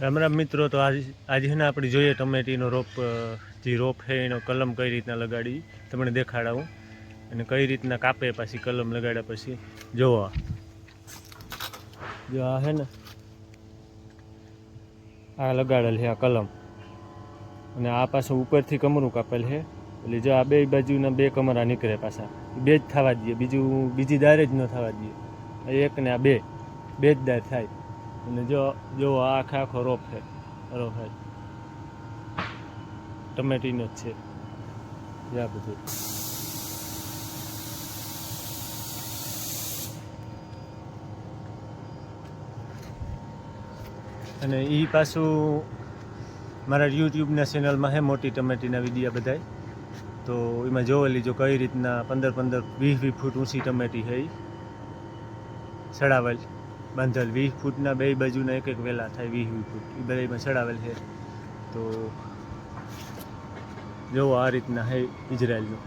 રામ રામ મિત્રો, તો આજે છે ને આપણે જોઈએ ટમેટીનો રોપ, જે રોપ છે એનો કલમ કઈ રીતના લગાડી તમને દેખાડાવું, અને કઈ રીતના કાપે પછી કલમ લગાડ્યા પછી જોવો. જો આ છે ને આ લગાડેલ છે આ કલમ, અને આ પાછું ઉપરથી કમરું કાપેલ છે. એટલે જો આ બે બાજુના બે કમરા નીકળે પાછા, બે જ થવા દઈએ, બીજી દાર જ ન થવા દઈએ. એક ને આ બે જ દાર થાય. અને જો આ આખો રોપ છે, ટમેટીનો જ છે આ બધું. અને એ પાછું મારા યુટ્યુબના ચેનલમાં છે મોટી ટમેટીના વિડીયા બધાય, તો એમાં જોવેલી જો કઈ રીતના 15-20 ફૂટ ઊંચી ટમેટી છે, સડાવેલ બાંધેલ 20 ફૂટના બે બાજુના એક વેલા થાય 20 ફૂટ, એ બધામાં સડાવેલ છે. તો જોવો આ રીતના છે ઇઝરાયલનું.